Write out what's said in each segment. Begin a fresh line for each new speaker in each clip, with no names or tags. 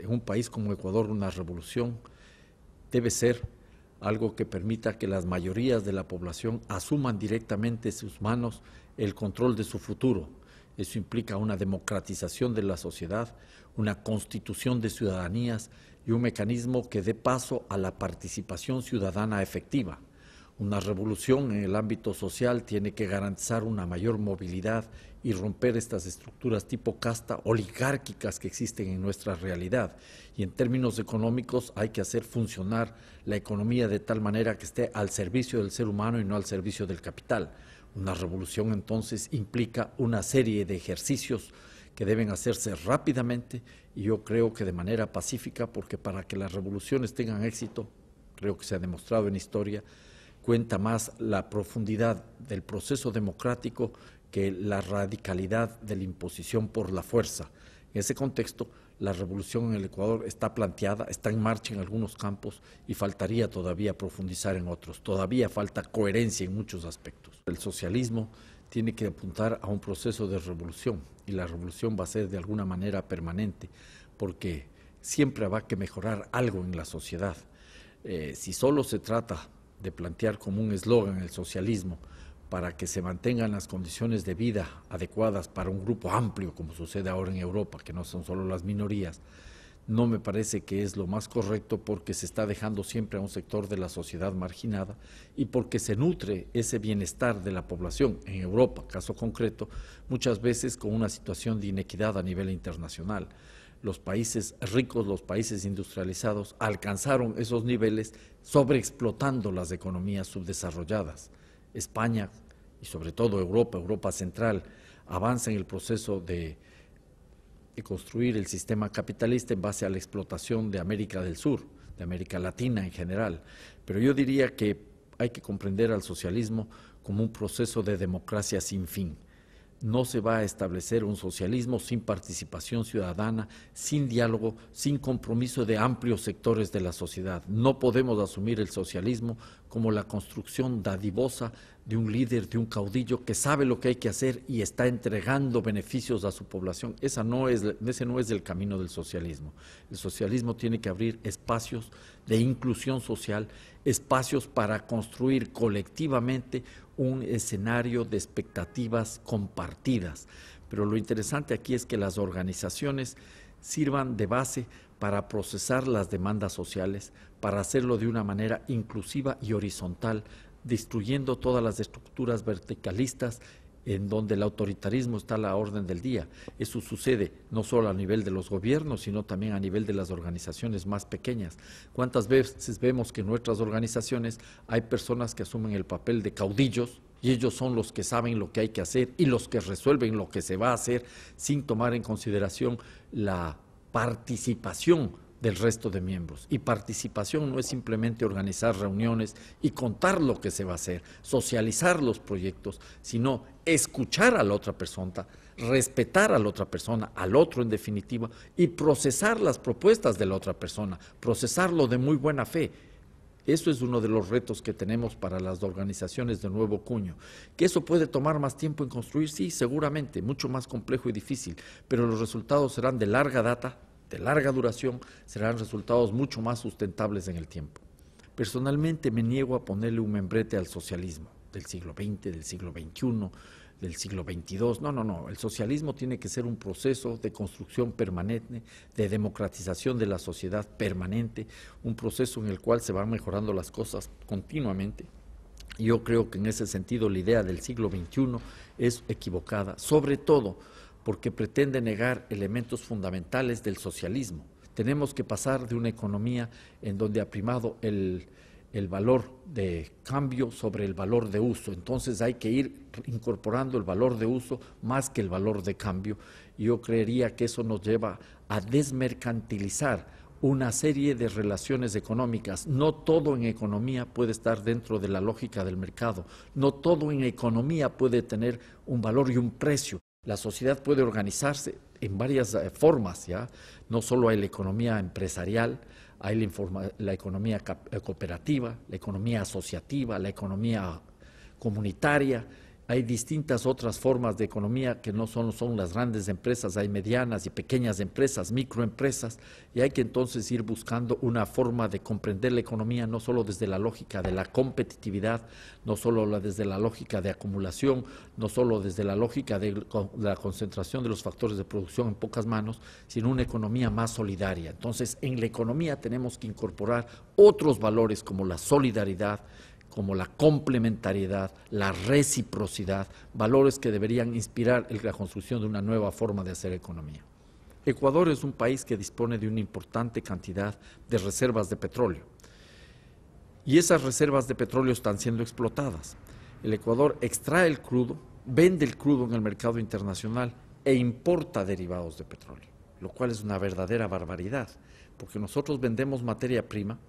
en un país como Ecuador una revolución debe ser algo que permita que las mayorías de la población asuman directamente en sus manos el control de su futuro. Eso implica una democratización de la sociedad, una constitución de ciudadanías y un mecanismo que dé paso a la participación ciudadana efectiva. Una revolución en el ámbito social tiene que garantizar una mayor movilidad y romper estas estructuras tipo casta oligárquicas que existen en nuestra realidad. Y en términos económicos hay que hacer funcionar la economía de tal manera que esté al servicio del ser humano y no al servicio del capital. Una revolución entonces implica una serie de ejercicios que deben hacerse rápidamente y yo creo que de manera pacífica, porque para que las revoluciones tengan éxito, creo que se ha demostrado en historia, cuenta más la profundidad del proceso democrático que la radicalidad de la imposición por la fuerza. En ese contexto, la revolución en el Ecuador está planteada, está en marcha en algunos campos y faltaría todavía profundizar en otros. Todavía falta coherencia en muchos aspectos. El socialismo tiene que apuntar a un proceso de revolución y la revolución va a ser de alguna manera permanente porque siempre va a que mejorar algo en la sociedad. Si solo se trata de plantear como un eslogan el socialismo para que se mantengan las condiciones de vida adecuadas para un grupo amplio, como sucede ahora en Europa, que no son solo las minorías, no me parece que es lo más correcto porque se está dejando siempre a un sector de la sociedad marginada y porque se nutre ese bienestar de la población en Europa, caso concreto, muchas veces con una situación de inequidad a nivel internacional. Los países ricos, los países industrializados, alcanzaron esos niveles sobreexplotando las economías subdesarrolladas. España y sobre todo Europa Central, avanza en el proceso de construir el sistema capitalista en base a la explotación de América del Sur, de América Latina en general. Pero yo diría que hay que comprender al socialismo como un proceso de democracia sin fin. No se va a establecer un socialismo sin participación ciudadana, sin diálogo, sin compromiso de amplios sectores de la sociedad. No podemos asumir el socialismo como la construcción dadivosa de un líder, de un caudillo que sabe lo que hay que hacer y está entregando beneficios a su población. Ese no es el camino del socialismo. El socialismo tiene que abrir espacios de inclusión social, espacios para construir colectivamente un escenario de expectativas compartidas. Pero lo interesante aquí es que las organizaciones sirvan de base para procesar las demandas sociales, para hacerlo de una manera inclusiva y horizontal, destruyendo todas las estructuras verticalistas en donde el autoritarismo está a la orden del día. Eso sucede no solo a nivel de los gobiernos, sino también a nivel de las organizaciones más pequeñas. ¿Cuántas veces vemos que en nuestras organizaciones hay personas que asumen el papel de caudillos y ellos son los que saben lo que hay que hacer y los que resuelven lo que se va a hacer sin tomar en consideración la participación del resto de miembros? Y participación no es simplemente organizar reuniones y contar lo que se va a hacer, socializar los proyectos, sino escuchar a la otra persona, respetar a la otra persona, al otro en definitiva, y procesar las propuestas de la otra persona, procesarlo de muy buena fe. Eso es uno de los retos que tenemos para las organizaciones de nuevo cuño. ¿Que eso puede tomar más tiempo en construir? Sí, seguramente, mucho más complejo y difícil, pero los resultados serán de larga data, de larga duración, serán resultados mucho más sustentables en el tiempo. Personalmente me niego a ponerle un membrete al socialismo del siglo XX, del siglo XXI, del siglo XXII. No. El socialismo tiene que ser un proceso de construcción permanente, de democratización de la sociedad permanente, un proceso en el cual se van mejorando las cosas continuamente. Yo creo que en ese sentido la idea del siglo XXI es equivocada, sobre todo porque pretende negar elementos fundamentales del socialismo. Tenemos que pasar de una economía en donde ha primado el valor de cambio sobre el valor de uso. Entonces hay que ir incorporando el valor de uso más que el valor de cambio. Yo creería que eso nos lleva a desmercantilizar una serie de relaciones económicas. No todo en economía puede estar dentro de la lógica del mercado. No todo en economía puede tener un valor y un precio. La sociedad puede organizarse en varias formas, ¿ya? No solo hay la economía empresarial, hay la economía cooperativa, la economía asociativa, la economía comunitaria, Hay distintas otras formas de economía que no son las grandes empresas, hay medianas y pequeñas empresas, microempresas, y hay que entonces ir buscando una forma de comprender la economía no solo desde la lógica de la competitividad, no solo desde la lógica de acumulación, no solo desde la lógica de la concentración de los factores de producción en pocas manos, sino una economía más solidaria. Entonces, en la economía tenemos que incorporar otros valores como la solidaridad, como la complementariedad, la reciprocidad, valores que deberían inspirar la construcción de una nueva forma de hacer economía. Ecuador es un país que dispone de una importante cantidad de reservas de petróleo y esas reservas de petróleo están siendo explotadas. El Ecuador extrae el crudo, vende el crudo en el mercado internacional e importa derivados de petróleo, lo cual es una verdadera barbaridad, porque nosotros vendemos materia prima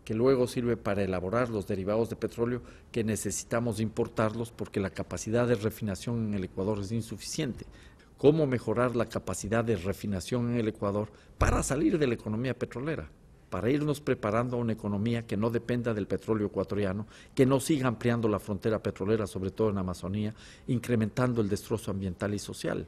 que luego sirve para elaborar los derivados de petróleo que necesitamos importarlos porque la capacidad de refinación en el Ecuador es insuficiente. ¿Cómo mejorar la capacidad de refinación en el Ecuador para salir de la economía petrolera? Para irnos preparando a una economía que no dependa del petróleo ecuatoriano, que no siga ampliando la frontera petrolera, sobre todo en la Amazonía, incrementando el destrozo ambiental y social.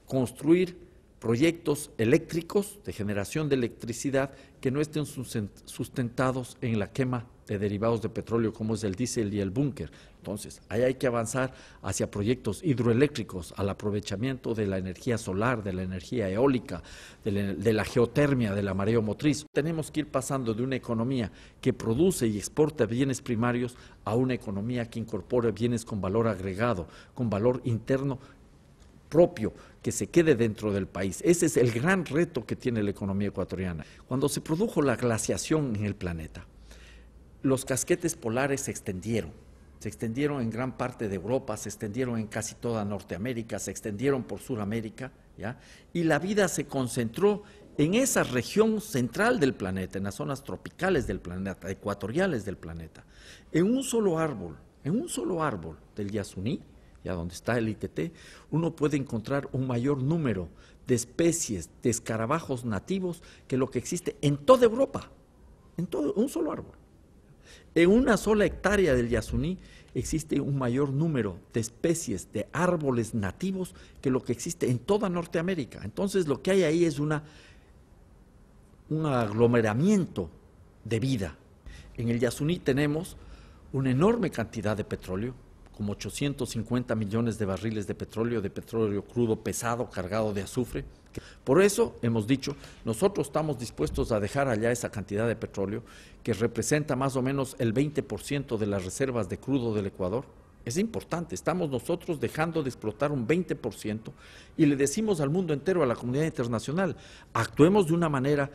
Construir proyectos eléctricos de generación de electricidad que no estén sustentados en la quema de derivados de petróleo como es el diésel y el búnker. Entonces, ahí hay que avanzar hacia proyectos hidroeléctricos, al aprovechamiento de la energía solar, de la energía eólica, de la geotermia, de la mareomotriz. Tenemos que ir pasando de una economía que produce y exporta bienes primarios a una economía que incorpore bienes con valor agregado, con valor interno propio, que se quede dentro del país. Ese es el gran reto que tiene la economía ecuatoriana. Cuando se produjo la glaciación en el planeta, los casquetes polares se extendieron en gran parte de Europa, se extendieron en casi toda Norteamérica, se extendieron por Sudamérica, ¿ya? Y la vida se concentró en esa región central del planeta, en las zonas tropicales del planeta, ecuatoriales del planeta, en un solo árbol del Yasuní, ya donde está el ITT, uno puede encontrar un mayor número de especies de escarabajos nativos que lo que existe en toda Europa, en todo un solo árbol. En una sola hectárea del Yasuní existe un mayor número de especies de árboles nativos que lo que existe en toda Norteamérica. Entonces lo que hay ahí es un aglomeramiento de vida. En el Yasuní tenemos una enorme cantidad de petróleo, como 850 millones de barriles de petróleo crudo pesado cargado de azufre. Por eso hemos dicho, nosotros estamos dispuestos a dejar allá esa cantidad de petróleo que representa más o menos el 20% de las reservas de crudo del Ecuador. Es importante, estamos nosotros dejando de explotar un 20% y le decimos al mundo entero, a la comunidad internacional, actuemos de una manera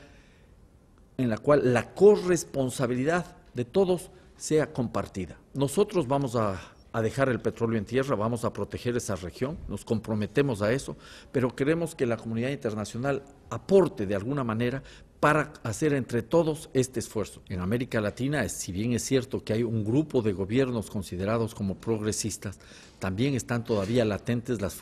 en la cual la corresponsabilidad de todos sea compartida. Nosotros vamos a dejar el petróleo en tierra, vamos a proteger esa región, nos comprometemos a eso, pero queremos que la comunidad internacional aporte de alguna manera para hacer entre todos este esfuerzo. En América Latina, si bien es cierto que hay un grupo de gobiernos considerados como progresistas, también están todavía latentes las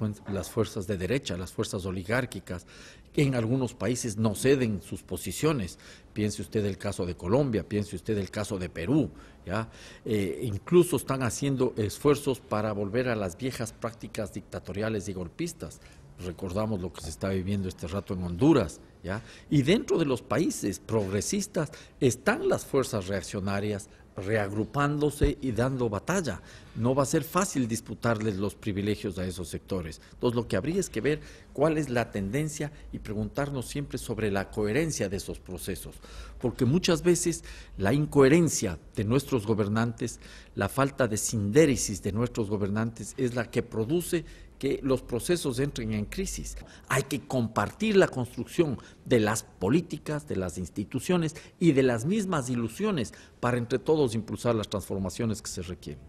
fuerzas de derecha, las fuerzas oligárquicas, que en algunos países no ceden sus posiciones. Piense usted el caso de Colombia, piense usted el caso de Perú, ¿ya? Incluso están haciendo esfuerzos para volver a las viejas prácticas dictatoriales y golpistas. Recordamos lo que se está viviendo este rato en Honduras, ¿ya? Y dentro de los países progresistas están las fuerzas reaccionarias reagrupándose y dando batalla. No va a ser fácil disputarles los privilegios a esos sectores. Entonces, lo que habría es que ver cuál es la tendencia y preguntarnos siempre sobre la coherencia de esos procesos, porque muchas veces la incoherencia de nuestros gobernantes, la falta de sindéresis de nuestros gobernantes es la que produce que los procesos entren en crisis. Hay que compartir la construcción de las políticas, de las instituciones y de las mismas ilusiones para entre todos impulsar las transformaciones que se requieren.